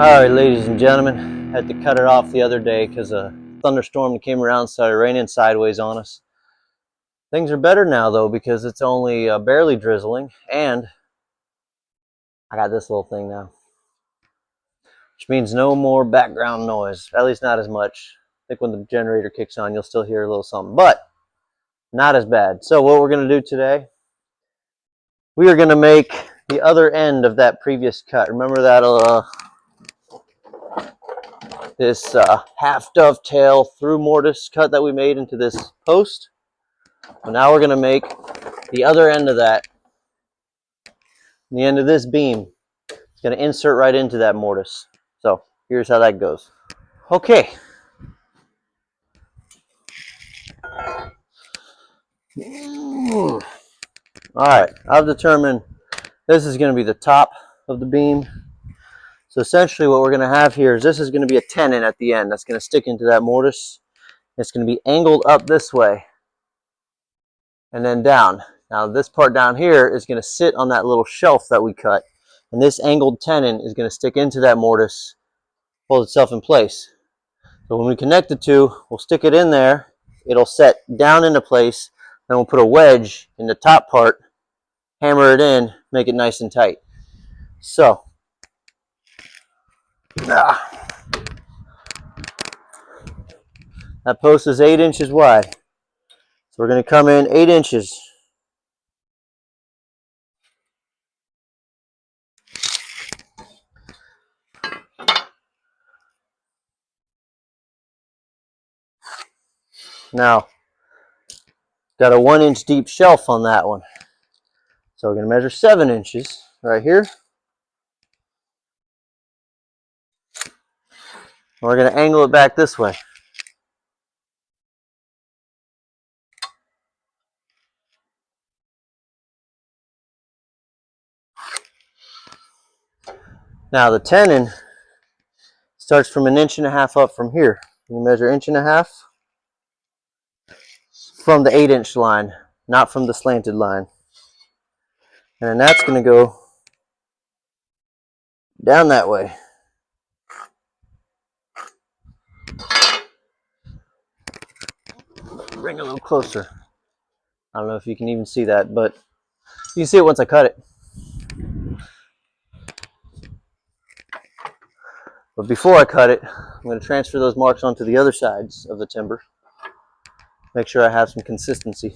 Alright, ladies and gentlemen, had to cut it off the other day because a thunderstorm that came around started raining sideways on us. Things are better now though because it's only barely drizzling, and I got this little thing now, which means no more background noise, at least not as much. I think when the generator kicks on you'll still hear a little something, but not as bad. So what we're going to do today, we are going to make the other end of that previous cut. Remember that this half-dovetail thru-mortise cut that we made into this post? Well, now we're going to make the other end of that. The end of this beam. It's going to insert right into that mortise. So here's how that goes. Okay. Alright, I've determined this is going to be the top of the beam. So essentially what we're going to have here is this is going to be a tenon at the end that's going to stick into that mortise. It's going to be angled up this way and then down. Now this part down here is going to sit on that little shelf that we cut, and this angled tenon is going to stick into that mortise, hold itself in place. So when we connect the two, we'll stick it in there, it'll set down into place, then we'll put a wedge in the top part, hammer it in, make it nice and tight. So that post is 8 inches wide. So we're going to come in 8 inches. Now, got a 1 inch deep shelf on that one. So we're going to measure 7 inches right here. We're going to angle it back this way. Now the tenon starts from 1.5 inches up from here. You measure 1.5 inches from the 8 inch line, not from the slanted line. And then that's going to go down that way. Bring it a little closer. I don't know if you can even see that, but you can see it once I cut it. But before I cut it, I'm going to transfer those marks onto the other sides of the timber. Make sure I have some consistency.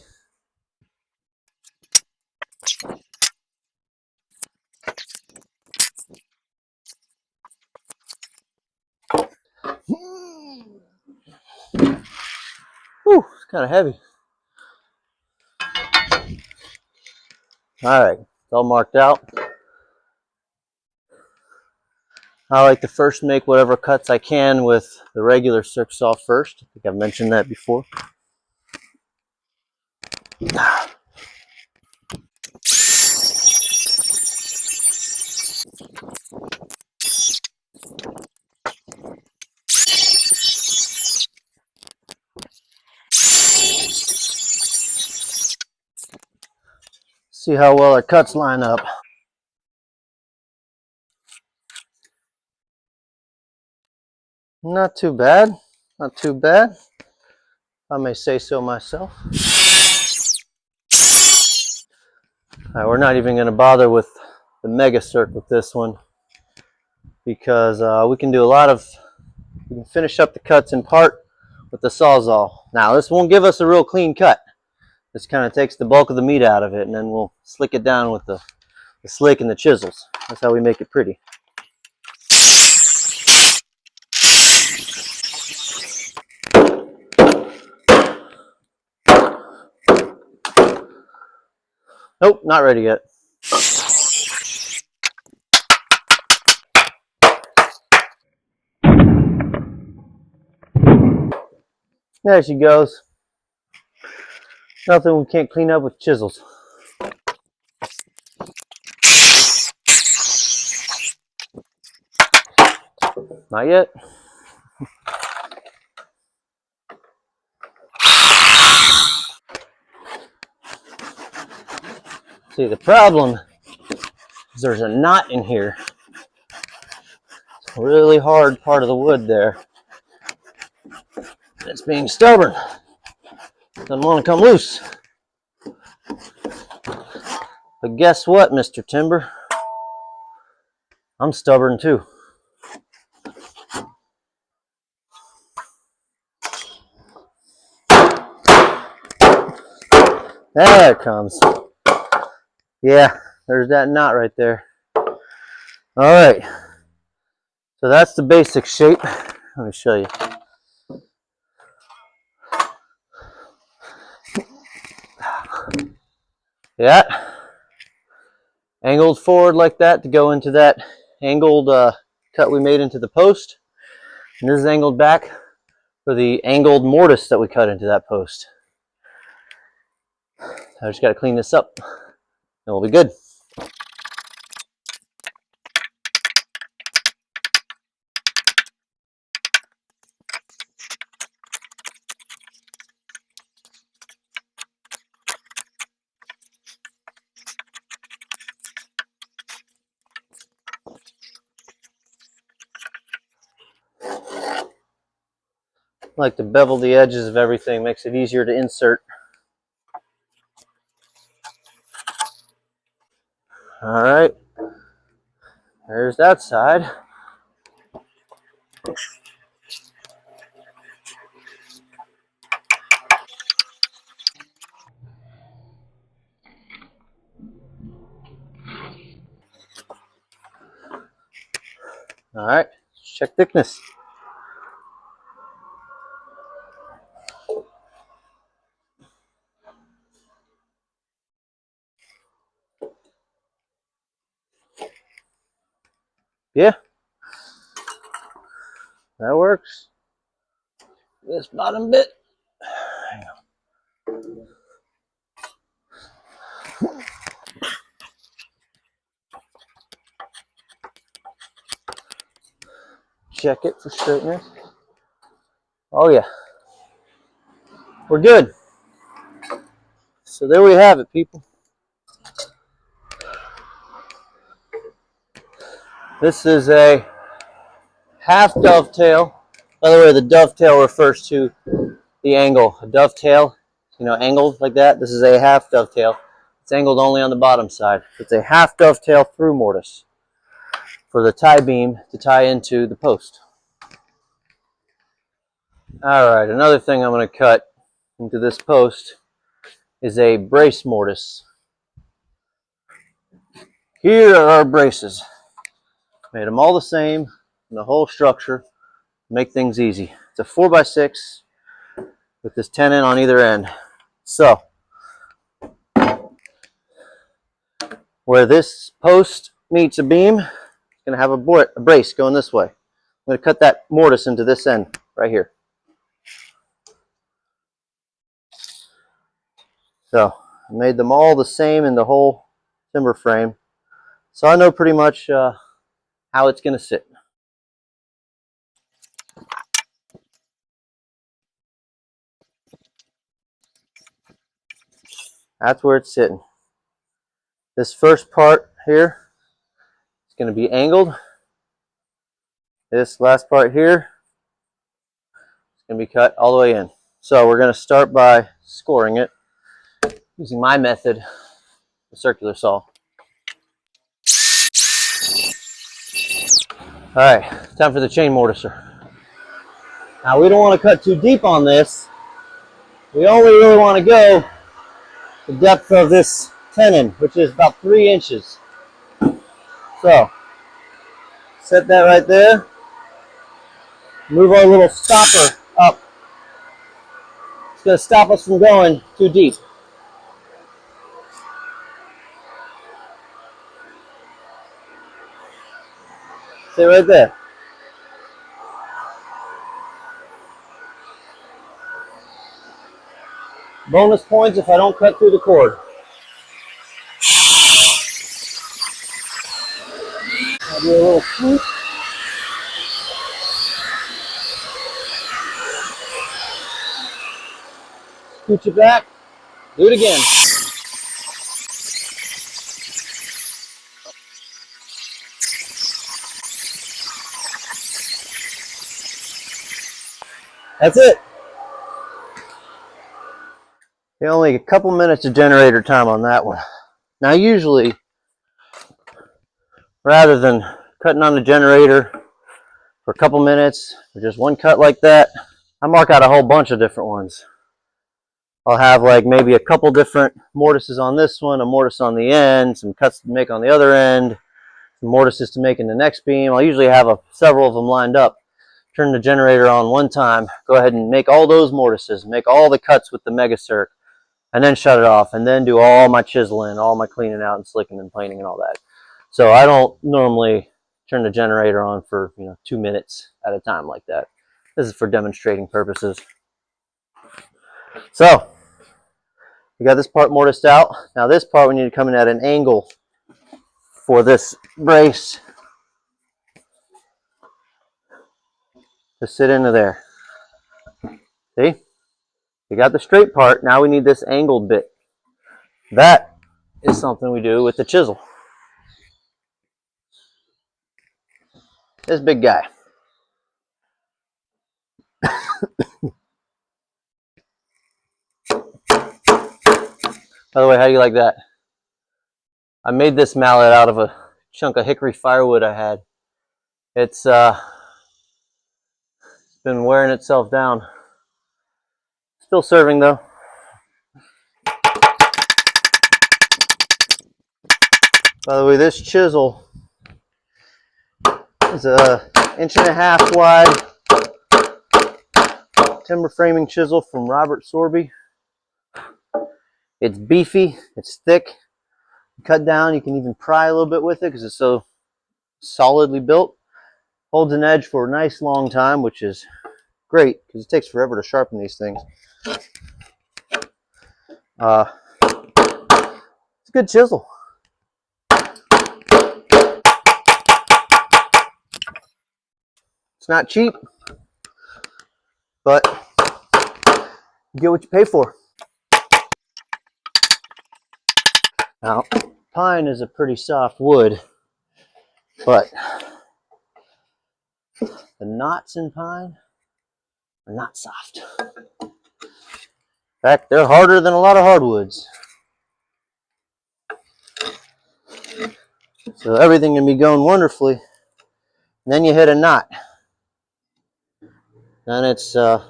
Whew, it's kind of heavy. Alright, it's all marked out. I like to first make whatever cuts I can with the regular circ saw first. I think I've mentioned that before. See how well our cuts line up. Not too bad. Not too bad. I may say so myself. Alright, we're not even going to bother with the mega circ with this one, because we can finish up the cuts in part with the Sawzall. Now this won't give us a real clean cut. This kind of takes the bulk of the meat out of it, and then we'll slick it down with the slick and the chisels. That's how we make it pretty. Nope, not ready yet. There she goes. Nothing we can't clean up with chisels. Not yet. See, the problem is there's a knot in here. really hard part of the wood there. It's being stubborn. Doesn't want to come loose. But guess what, Mr. Timber? I'm stubborn too. There it comes. Yeah, there's that knot right there. All right. So that's the basic shape. Let me show you. Yeah. Angled forward like that to go into that angled cut we made into the post. And this is angled back for the angled mortise that we cut into that post. I just got to clean this up and we'll be good. I like to bevel the edges of everything, makes it easier to insert. All right, there's that side. All right, check thickness. Yeah, that works. This bottom bit. Check it for straightness. Oh yeah, we're good. So there we have it, people. This is a half dovetail. By the way, the dovetail refers to the angle. A dovetail, angled like that. This is a half dovetail. It's angled only on the bottom side. It's a half dovetail through mortise for the tie beam to tie into the post. All right, another thing I'm going to cut into this post is a brace mortise. Here are our braces. Made them all the same in the whole structure. Make things easy. It's a 4x6 with this tenon on either end. So, where this post meets a beam, it's going to have a brace going this way. I'm going to cut that mortise into this end right here. So, I made them all the same in the whole timber frame. So I know pretty much how it's going to sit. That's where it's sitting. This first part here is going to be angled. This last part here is going to be cut all the way in. So we're going to start by scoring it using my method, the circular saw. All right, time for the chain mortiser. Now we don't want to cut too deep on this. We only really want to go the depth of this tenon, which is about 3 inches. So set that right there. Move our little stopper up. It's going to stop us from going too deep. Stay right there. Bonus points if I don't cut through the cord. I'll do a little swoop. Scooch it back. Do it again. That's it. Only a couple minutes of generator time on that one. Now usually, rather than cutting on the generator for a couple minutes, or just one cut like that, I mark out a whole bunch of different ones. I'll have like maybe a couple different mortises on this one, a mortise on the end, some cuts to make on the other end, some mortises to make in the next beam. I'll usually have several of them lined up. Turn the generator on one time, go ahead and make all those mortises, make all the cuts with the Mega Circ, and then shut it off, and then do all my chiseling, all my cleaning out and slicking and planing and all that. So I don't normally turn the generator on for 2 minutes at a time like that. This is for demonstrating purposes. So we got this part mortised out. Now this part we need to come in at an angle for this brace to sit into there. See? We got the straight part. Now we need this angled bit. That is something we do with the chisel. This big guy. By the way, how do you like that? I made this mallet out of a chunk of hickory firewood I had. It's been wearing itself down. Still serving though. By the way, this chisel is a 1.5 inch wide timber framing chisel from Robert Sorby. It's beefy, it's thick. You cut down, you can even pry a little bit with it because it's so solidly built. Holds an edge for a nice long time, which is great because it takes forever to sharpen these things. It's a good chisel. It's not cheap, but you get what you pay for. Now, pine is a pretty soft wood, but the knots in pine are not soft. In fact, they're harder than a lot of hardwoods. So everything can be going wonderfully. And then you hit a knot. Then it's not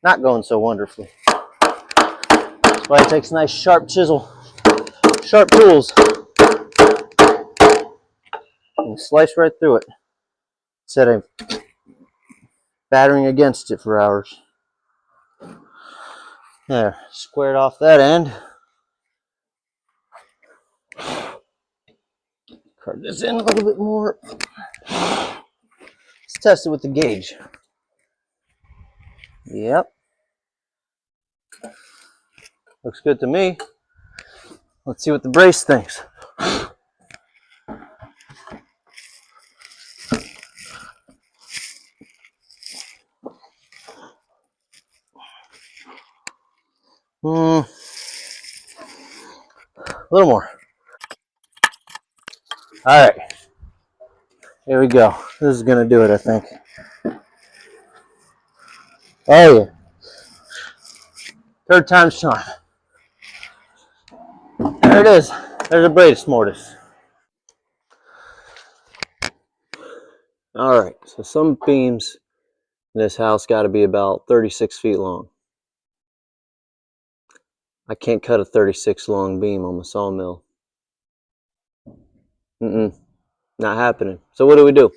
going so wonderfully. That's why it takes a nice sharp chisel, sharp tools. And slice right through it instead of battering against it for hours. There, squared off that end. Carve this in a little bit more. Let's test it with the gauge. Yep. Looks good to me. Let's see what the brace thinks. A little more. All right. Here we go. This is going to do it, I think. Oh, yeah. Third time's charm. There it is. There's a brace mortise. All right. So some beams in this house got to be about 36 feet long. I can't cut a 36 long beam on the sawmill. Not happening. So what do?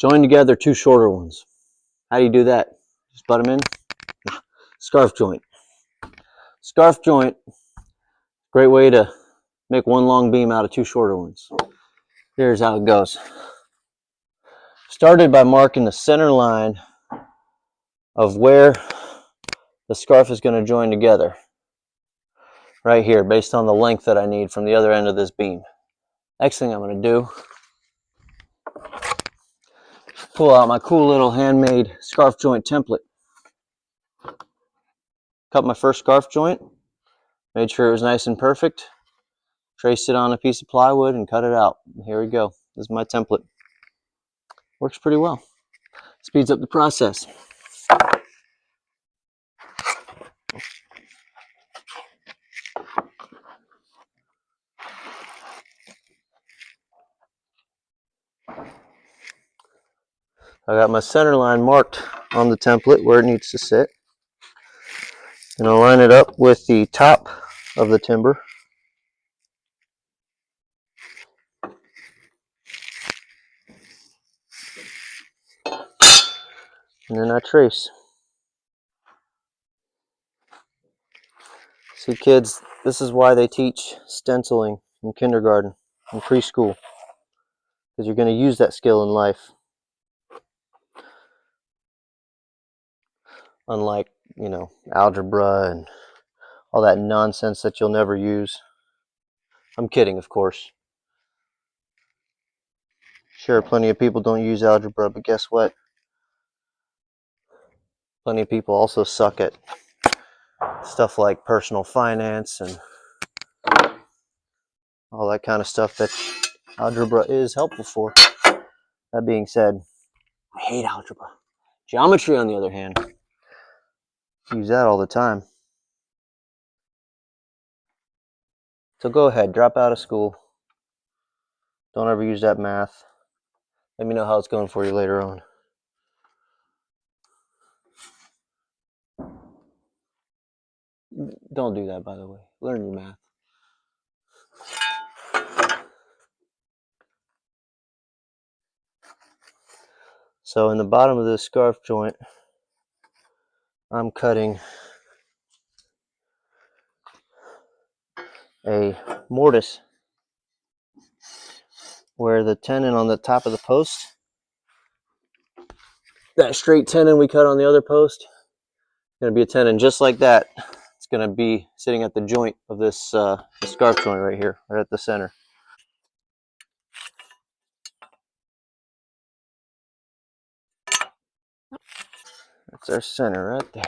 Join together two shorter ones. How do you do that? Just butt them in? Nah. Scarf joint. Scarf joint, great way to make one long beam out of two shorter ones. Here's how it goes. Started by marking the center line of where the scarf is going to join together. Right here, based on the length that I need from the other end of this beam. Next thing I'm going to do, pull out my cool little handmade scarf joint template. Cut my first scarf joint, made sure it was nice and perfect, traced it on a piece of plywood and cut it out. Here we go. This is my template. Works pretty well. Speeds up the process. I got my center line marked on the template where it needs to sit. And I'll line it up with the top of the timber. And then I trace. See, kids, this is why they teach stenciling in kindergarten and preschool, because you're going to use that skill in life. Unlike, you know, algebra and all that nonsense that you'll never use. I'm kidding, of course. Sure, plenty of people don't use algebra, but guess what? Plenty of people also suck at stuff like personal finance and all that kind of stuff that algebra is helpful for. That being said, I hate algebra. Geometry, on the other hand, use that all the time. So go ahead, drop out of school. Don't ever use that math. Let me know how it's going for you later on. Don't do that, by the way. Learn your math. So in the bottom of this scarf joint, I'm cutting a mortise where the tenon on the top of the post, that straight tenon we cut on the other post, going to be a tenon just like that. It's going to be sitting at the joint of this the scarf joint right here, right at the center. That's our center right there.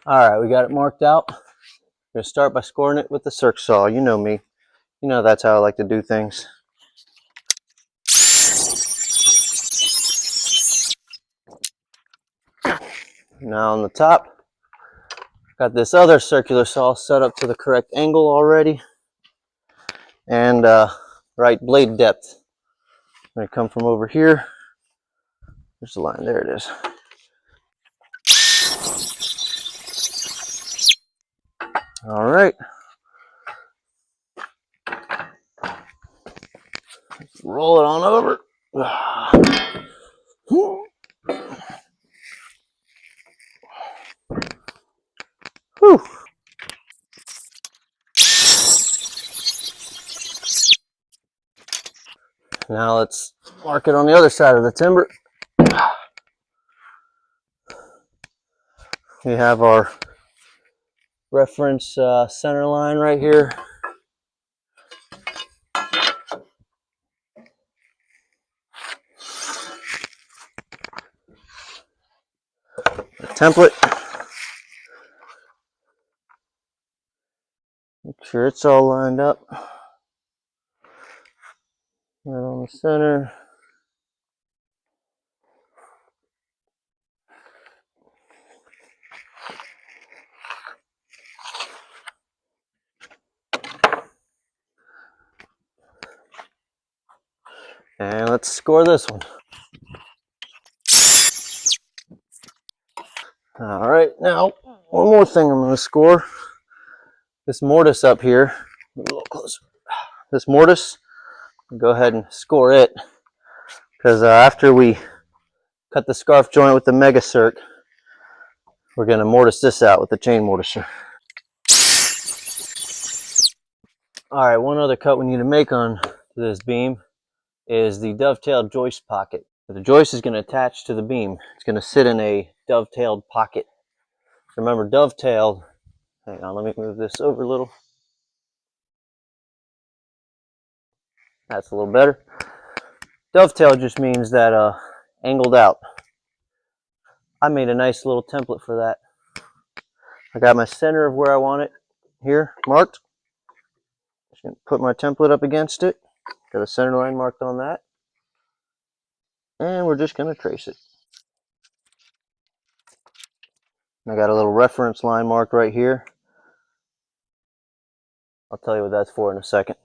All right, we got it marked out. I'm going to start by scoring it with the circ saw. You know me. You know that's how I like to do things. Now on the top, got this other circular saw set up to the correct angle already, and right blade depth. I'm going to come from over here. There's the line. There it is. All right. Roll it on over. Whew. Now let's mark it on the other side of the timber. We have our reference center line right here. The template. Make sure it's all lined up. Right on the center. And let's score this one. All right, now one more thing I'm going to score. This mortise up here, a little closer. This mortise, go ahead and score it, because after we cut the scarf joint with the mega circ, we're going to mortise this out with the chain mortiser. All right, one other cut we need to make on this beam is the dovetailed joist pocket. The joist is going to attach to the beam. It's going to sit in a dovetailed pocket. Remember, dovetailed, hang on, let me move this over a little. That's a little better. Dovetail just means that angled out. I made a nice little template for that. I got my center of where I want it here marked. Just going to put my template up against it. Got a center line marked on that. And we're just going to trace it. I got a little reference line marked right here. I'll tell you what that's for in a second.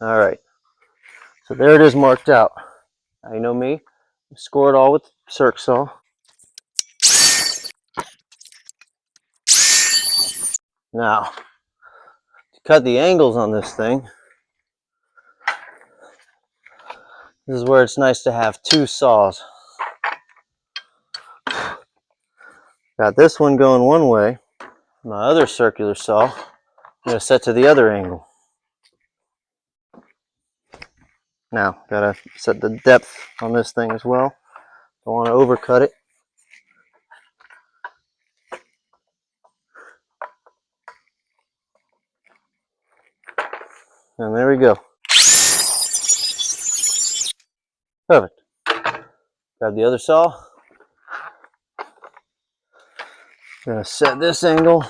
All right, so there it is marked out. Now, you know me, score it all with circ saw. Now, to cut the angles on this thing, this is where it's nice to have two saws. Got this one going one way. My other circular saw, I'm going to set to the other angle. Now, got to set the depth on this thing as well. Don't want to overcut it. And there we go. Perfect. Grab the other saw. I'm going to set this angle.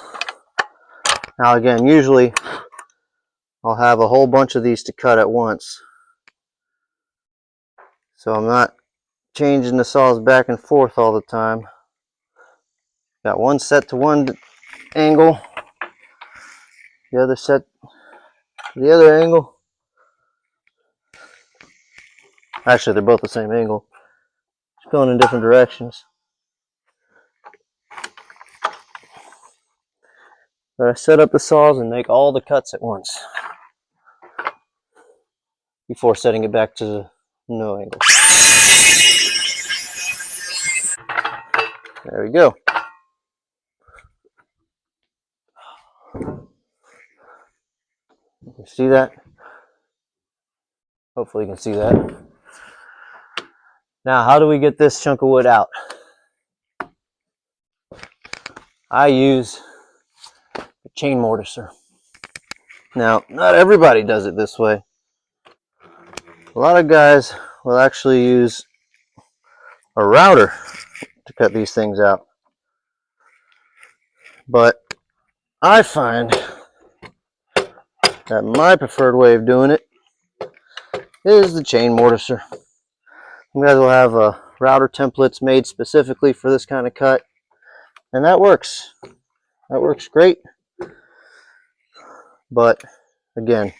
Now again, usually I'll have a whole bunch of these to cut at once. So I'm not changing the saws back and forth all the time. Got one set to one angle, the other set to the other angle. Actually, they're both the same angle, just going in different directions. But I set up the saws and make all the cuts at once before setting it back to no angle. There we go. You see that? Hopefully you can see that. Now, how do we get this chunk of wood out? I use a chain mortiser. Now, not everybody does it this way. A lot of guys will actually use a router to cut these things out. But I find that my preferred way of doing it is the chain mortiser. You guys will have router templates made specifically for this kind of cut, and that works. That works great. But again,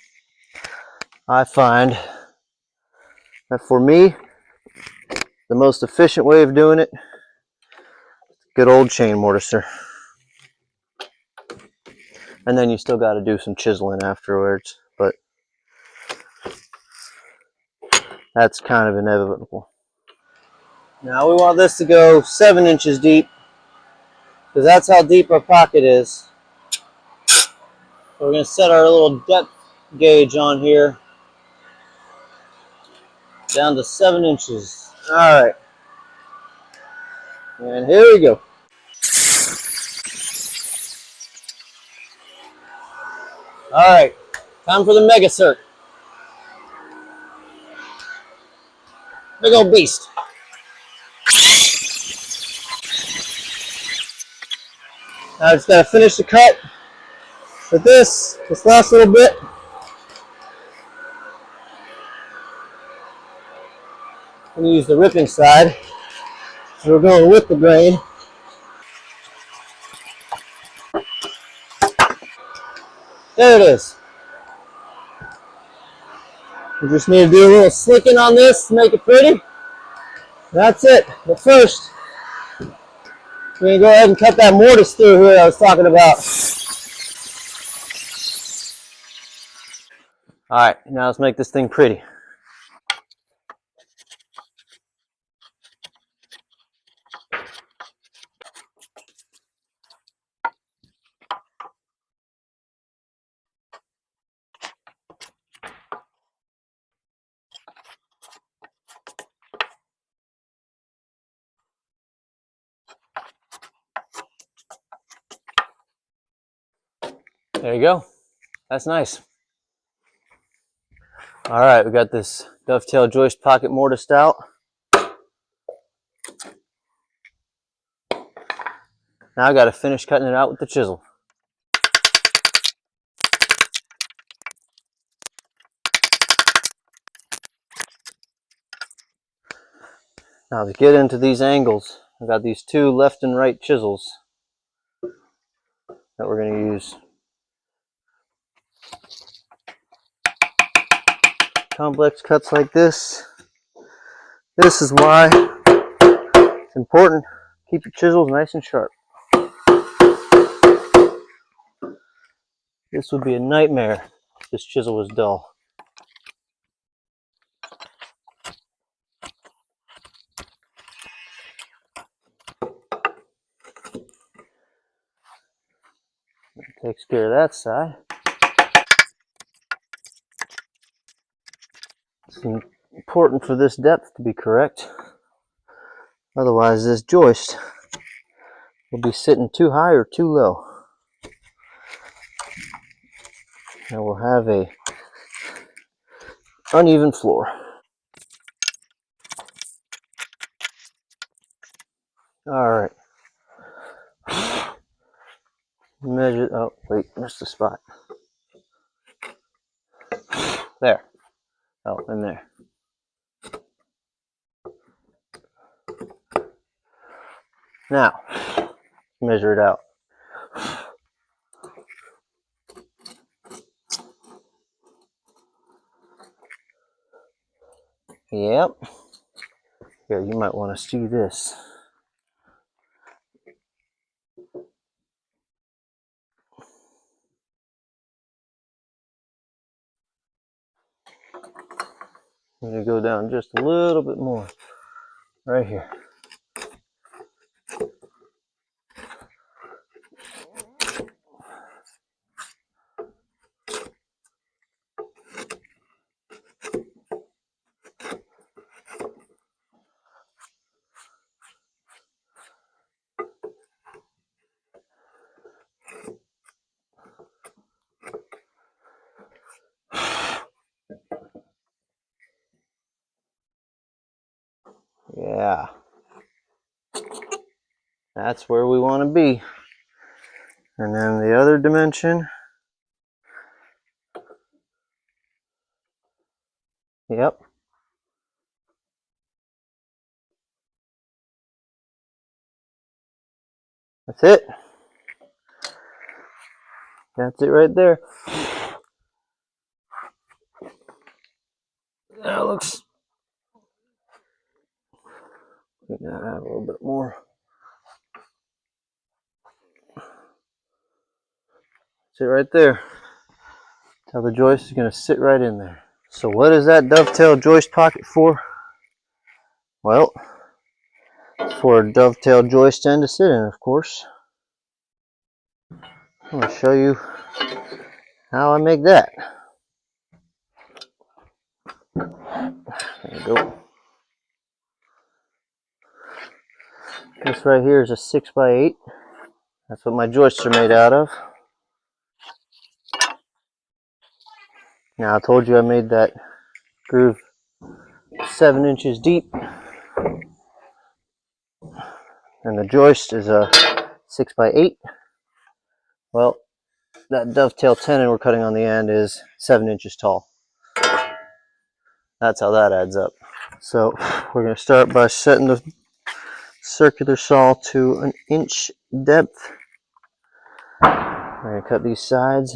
I find that for me, the most efficient way of doing it, good old chain mortiser. And then you still got to do some chiseling afterwards, but that's kind of inevitable. Now we want this to go 7 inches deep, because that's how deep our pocket is. So we're going to set our little depth gauge on here down to 7 inches. All right, and here we go. All right, time for the mega circ. Big old beast. Now I just got to finish the cut with this last little bit. I'm going to use the ripping side, so we're going with the grain. There it is. We just need to do a little slicking on this to make it pretty. That's it. But first, we're going to go ahead and cut that mortise through here I was talking about. All right, now let's make this thing pretty. There you go. That's nice. All right, we got this dovetail joist pocket mortised out. Now I got to finish cutting it out with the chisel. Now to get into these angles, I've got these two left and right chisels that we're going to use. Complex cuts like this. This is why it's important. Keep your chisels nice and sharp. This would be a nightmare if this chisel was dull. That takes care of that side. It's important for this depth to be correct. Otherwise, this joist will be sitting too high or too low. And we'll have a uneven floor. Alright. Measure, oh wait, missed the spot. There. Oh, in there. Now, measure it out. Yep. Here, you might want to see this. I'm going to go down just a little bit more. Right here. Yeah. That's where we want to be. And then the other dimension. Yep. That's it. That's it right there. That looks. We gotta have a little bit more. Sit right there. Now the joist is going to sit right in there. So what is that dovetail joist pocket for? Well, it's for a dovetail joist end to sit in, of course. I'm going to show you how I make that. There you go. This right here is a 6x8. That's what my joists are made out of. Now I told you I made that groove 7 inches deep. And the joist is a 6x8. Well, that dovetail tenon we're cutting on the end is 7 inches tall. That's how that adds up. So we're going to start by setting the circular saw to an inch depth. We're going to cut these sides.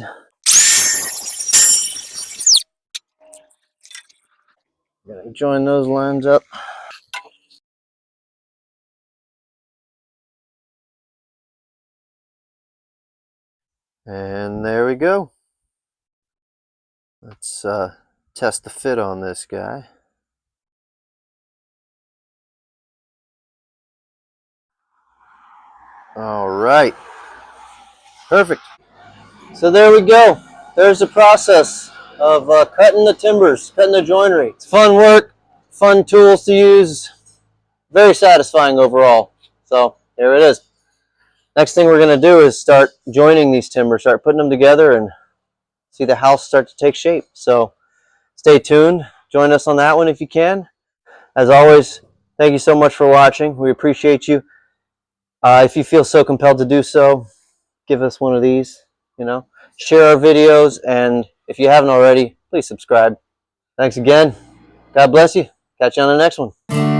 We're going to join those lines up. And there we go. Let's test the fit on this guy. All right. Perfect. So there we go. There's the process of cutting the timbers, cutting the joinery. It's fun work, fun tools to use, very satisfying overall. So there it is. Next thing we're going to do is start joining these timbers, start putting them together and see the house start to take shape. So stay tuned. Join us on that one if you can. As always, thank you so much for watching. We appreciate you. If you feel so compelled to do so, give us one of these, share our videos, and if you haven't already, please subscribe. Thanks again. God bless you. Catch you on the next one.